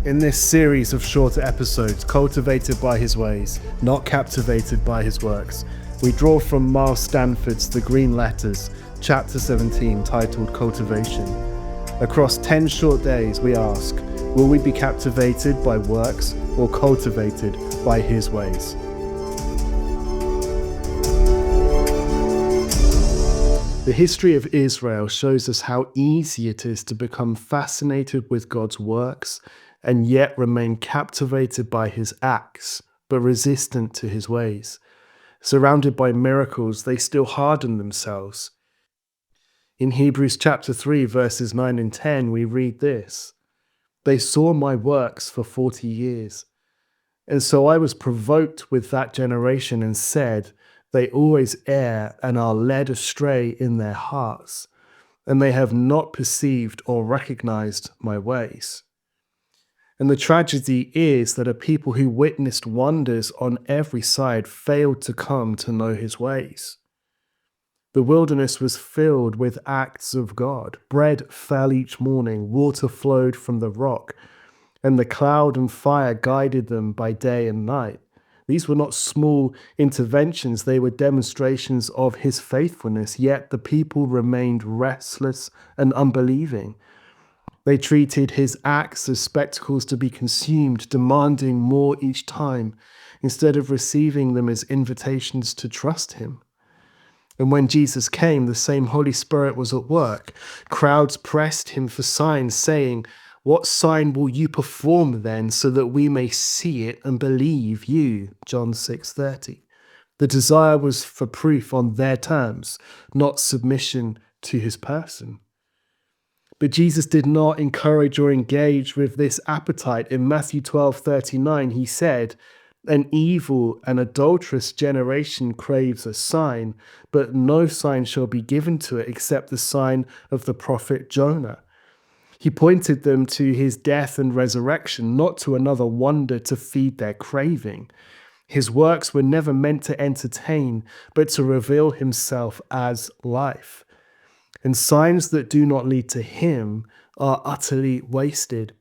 In this series of shorter episodes, cultivated by his ways, not captivated by his works, we draw from Miles Stanford's The Green Letters, chapter 17, titled Cultivation. Across 10 short days, we ask, will we be captivated by works or cultivated by his ways? The history of Israel shows us how easy it is to become fascinated with God's works and yet remain captivated by his acts, but resistant to his ways. Surrounded by miracles, they still harden themselves. In Hebrews chapter 3, verses 9 and 10, we read this: "They saw my works for 40 years. And so I was provoked with that generation and said, they always err and are led astray in their hearts, and they have not perceived or recognized my ways." And the tragedy is that a people who witnessed wonders on every side failed to come to know his ways. The wilderness was filled with acts of God. Bread fell each morning, water flowed from the rock, and the cloud and fire guided them by day and night. These were not small interventions, they were demonstrations of his faithfulness, yet the people remained restless and unbelieving. They treated his acts as spectacles to be consumed, demanding more each time, instead of receiving them as invitations to trust him. And when Jesus came, the same Holy Spirit was at work. Crowds pressed him for signs, saying, "What sign will you perform then, so that we may see it and believe you?" John 6:30. The desire was for proof on their terms, not submission to his person. But Jesus did not encourage or engage with this appetite. In Matthew 12:39, he said, "An evil and adulterous generation craves a sign, but no sign shall be given to it except the sign of the prophet Jonah." He pointed them to his death and resurrection, not to another wonder to feed their craving. His works were never meant to entertain, but to reveal himself as life. And signs that do not lead to him are utterly wasted.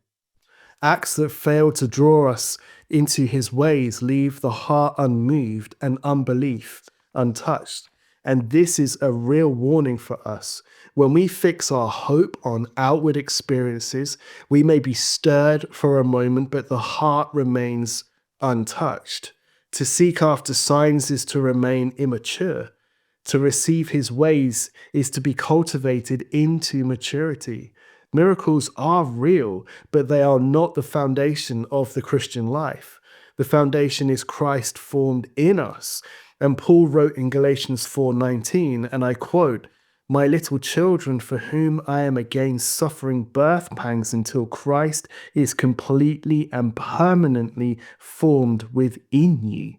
Acts that fail to draw us into his ways leave the heart unmoved and unbelief untouched. And this is a real warning for us. When we fix our hope on outward experiences, we may be stirred for a moment, but the heart remains untouched. To seek after signs is to remain immature. To receive his ways is to be cultivated into maturity. Miracles are real, but they are not the foundation of the Christian life. The foundation is Christ formed in us. And Paul wrote in Galatians 4:19, and I quote, "My little children, for whom I am again suffering birth pangs until Christ is completely and permanently formed within you."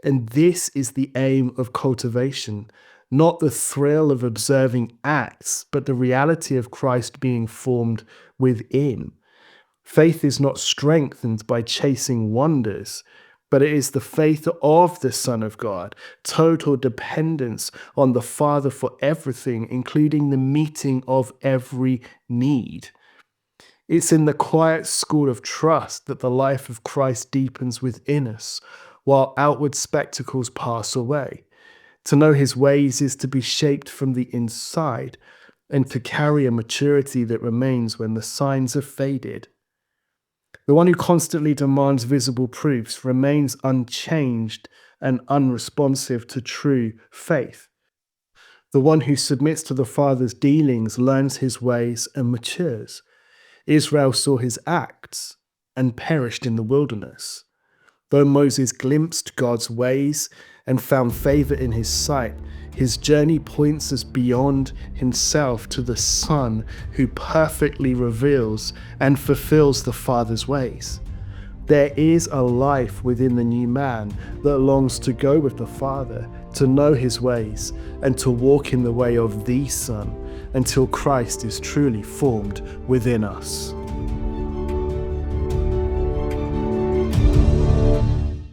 And this is the aim of cultivation, not the thrill of observing acts, but the reality of Christ being formed within. Faith is not strengthened by chasing wonders, but it is the faith of the Son of God, total dependence on the Father for everything, including the meeting of every need. It's in the quiet school of trust that the life of Christ deepens within us, while outward spectacles pass away. To know his ways is to be shaped from the inside, and to carry a maturity that remains when the signs have faded. The one who constantly demands visible proofs remains unchanged and unresponsive to true faith. The one who submits to the Father's dealings learns his ways and matures. Israel saw his acts and perished in the wilderness. Though Moses glimpsed God's ways and found favor in his sight, his journey points us beyond himself to the Son who perfectly reveals and fulfills the Father's ways. There is a life within the new man that longs to go with the Father, to know his ways, and to walk in the way of the Son until Christ is truly formed within us.